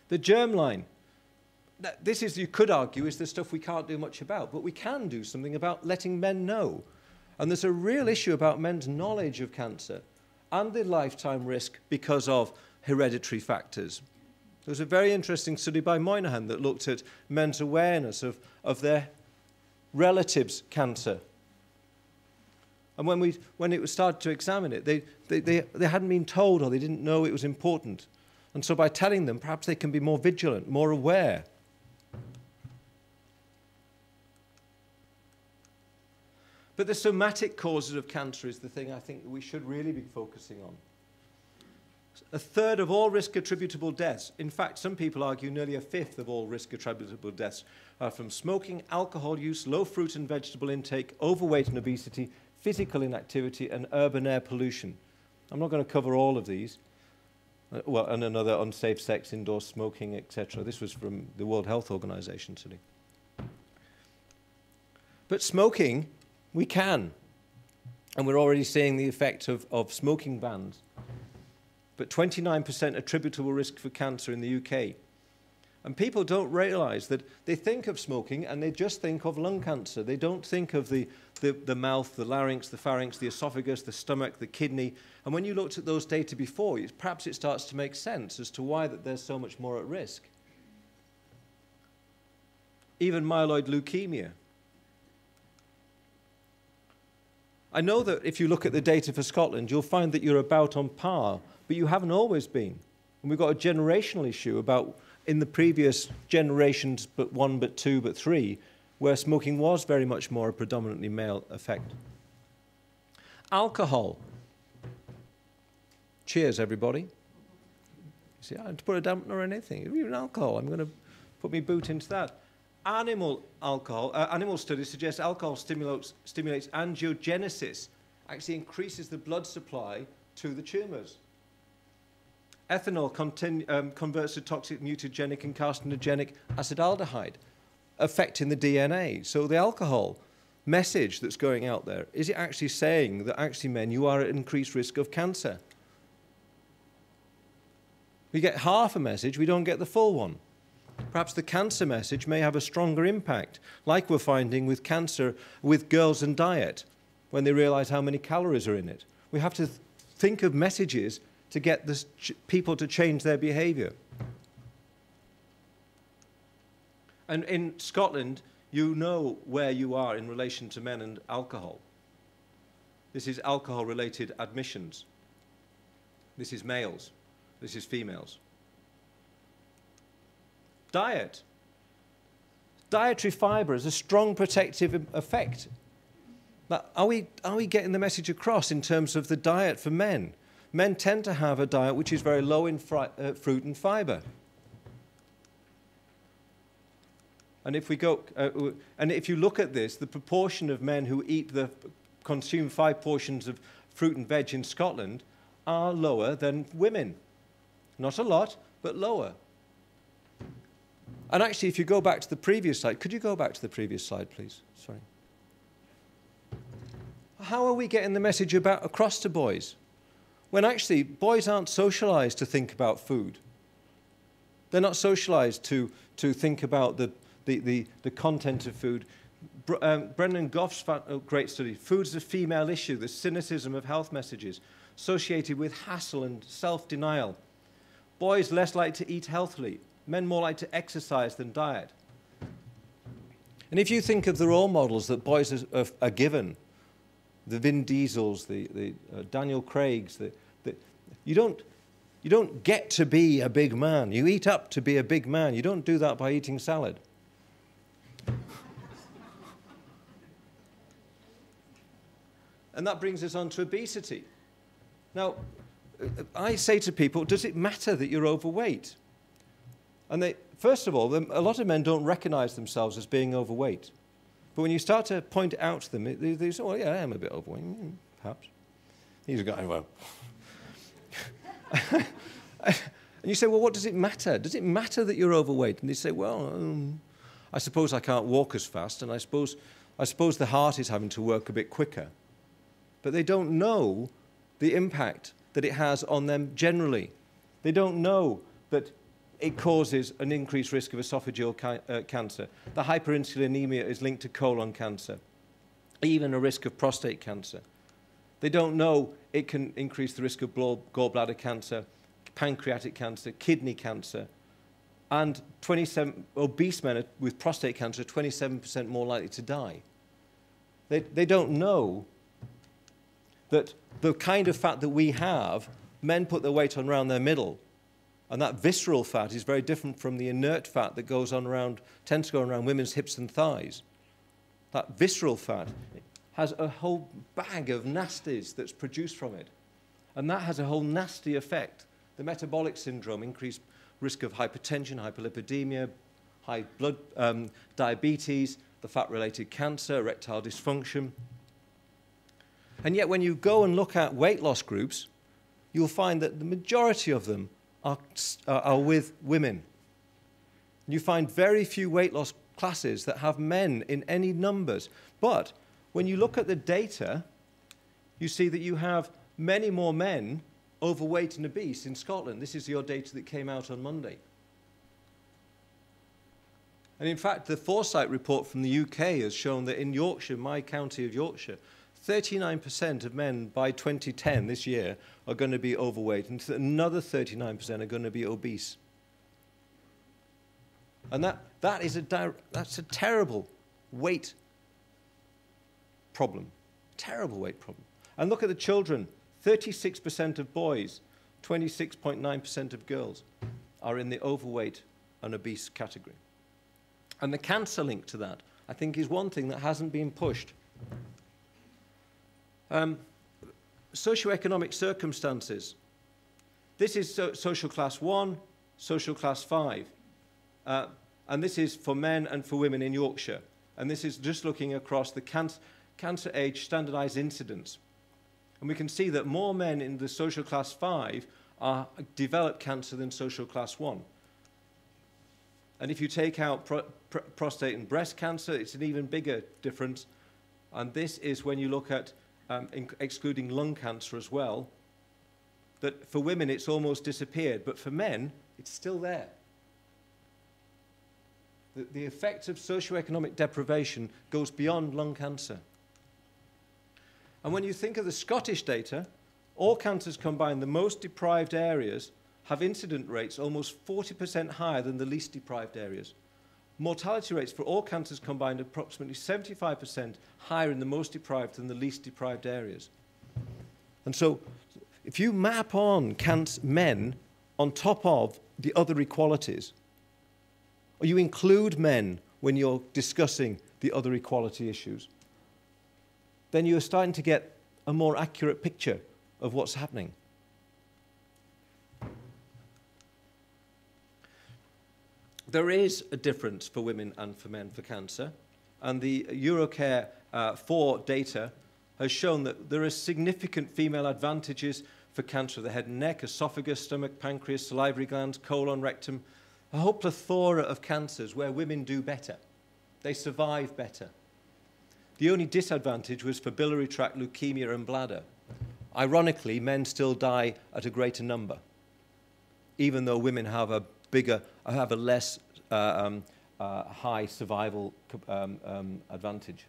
The germline. This is, you could argue, is the stuff we can't do much about, but we can do something about letting men know. And there's a real issue about men's knowledge of cancer and the lifetime risk because of hereditary factors. There was a very interesting study by Moynihan that looked at men's awareness of their relatives' cancer. And when it was started to examine it, they hadn't been told, or they didn't know it was important. And so by telling them, perhaps they can be more vigilant, more aware. But the somatic causes of cancer is the thing I think we should really be focusing on. A third of all risk attributable deaths, in fact, some people argue nearly a fifth of all risk attributable deaths, are from smoking, alcohol use, low fruit and vegetable intake, overweight and obesity, physical inactivity, and urban air pollution. I'm not going to cover all of these. Well, and another unsafe sex, indoor smoking, etc. This was from the World Health Organization today. But smoking, we can. And we're already seeing the effect of smoking bans. But 29% attributable risk for cancer in the UK. And people don't realize that they think of smoking and they just think of lung cancer. They don't think of the mouth, the larynx, the pharynx, the esophagus, the stomach, the kidney. And when you looked at those data before, perhaps it starts to make sense as to why that there's so much more at risk. Even myeloid leukemia. I know that if you look at the data for Scotland, you'll find that you're about on par, but you haven't always been. And we've got a generational issue about in the previous generations, but 1, but 2, but 3, where smoking was very much more a predominantly male effect. Alcohol. Cheers, everybody. You see, I had to put a dampener or anything. Even alcohol, I'm going to put my boot into that. Animal studies suggest alcohol stimulates angiogenesis, actually increases the blood supply to the tumours. Ethanol converts to toxic, mutagenic, and carcinogenic acetaldehyde, affecting the DNA. So the alcohol message that's going out there, is it actually saying that actually, men, you are at increased risk of cancer? We get half a message, we don't get the full one. Perhaps the cancer message may have a stronger impact, like we're finding with cancer with girls and diet, when they realize how many calories are in it. We have to think of messages to get people to change their behavior. And in Scotland, you know where you are in relation to men and alcohol. This is alcohol-related admissions. This is males. This is females. Diet. Dietary fibre has a strong protective effect. But are we getting the message across in terms of the diet for men? Men tend to have a diet which is very low in fruit and fibre. And if you look at this, the proportion of men who consume 5 portions of fruit and veg in Scotland are lower than women. Not a lot, but lower. And actually, if you go back to the previous slide, could you go back to the previous slide, please? Sorry. How are we getting the message across to boys? When actually, boys aren't socialized to think about food. They're not socialized to think about the content of food. Brendan Goff's great study, Food's a Female Issue, the cynicism of health messages, associated with hassle and self-denial. Boys less likely to eat healthily, men more likely to exercise than diet. And if you think of the role models that boys are given, the Vin Diesels, the Daniel Craigs, you don't get to be a big man. You eat up to be a big man. You don't do that by eating salad. And that brings us on to obesity. Now, I say to people, does it matter that you're overweight? And first of all, a lot of men don't recognize themselves as being overweight. But when you start to point it out to them, they say, well, yeah, I am a bit overweight, perhaps. He's a guy, well. And you say, well, what does it matter? Does it matter that you're overweight? And they say, well, I suppose I can't walk as fast, and I suppose the heart is having to work a bit quicker. But they don't know the impact that it has on them generally. They don't know that it causes an increased risk of esophageal cancer. The hyperinsulinemia is linked to colon cancer, even a risk of prostate cancer. They don't know it can increase the risk of gallbladder cancer, pancreatic cancer, kidney cancer, and obese men with prostate cancer are 27% more likely to die. They don't know that the kind of fat that we have, men put their weight on around their middle. And that visceral fat is very different from the inert fat that tends to go around women's hips and thighs. That visceral fat has a whole bag of nasties that's produced from it. And that has a whole nasty effect. The metabolic syndrome, increased risk of hypertension, hyperlipidemia, high blood diabetes, the fat-related cancer, erectile dysfunction. And yet when you go and look at weight loss groups, you'll find that the majority of them are with women. You find very few weight loss classes that have men in any numbers. But when you look at the data, you see that you have many more men overweight and obese in Scotland. This is your data that came out on Monday. And in fact, the Foresight report from the UK has shown that in Yorkshire, my county of Yorkshire, 39% of men by 2010, this year, are going to be overweight, and another 39% are going to be obese. And that's a terrible weight problem, terrible weight problem. And look at the children, 36% of boys, 26.9% of girls are in the overweight and obese category. And the cancer link to that, I think, is one thing that hasn't been pushed. Socioeconomic circumstances. This is social class 1, social class 5. And this is for men and for women in Yorkshire. And this is just looking across the cancer age standardized incidence. And we can see that more men in the social class 5 develop cancer than social class 1. And if you take out prostate and breast cancer, it's an even bigger difference. And this is when you look at excluding lung cancer as well, that for women it's almost disappeared, but for men it's still there. The effect of socioeconomic deprivation goes beyond lung cancer. And when you think of the Scottish data, all cancers combined, the most deprived areas have incident rates almost 40% higher than the least deprived areas. Mortality rates for all cancers combined are approximately 75% higher in the most deprived than the least deprived areas. And so if you map on men on top of the other equalities, or you include men when you're discussing the other equality issues, then you're starting to get a more accurate picture of what's happening. There is a difference for women and for men for cancer, and the Eurocare 4 data has shown that there are significant female advantages for cancer of the head and neck, esophagus, stomach, pancreas, salivary glands, colon, rectum, a whole plethora of cancers where women do better. They survive better. The only disadvantage was for biliary tract, leukemia, and bladder. Ironically, men still die at a greater number, even though women have a less high survival advantage.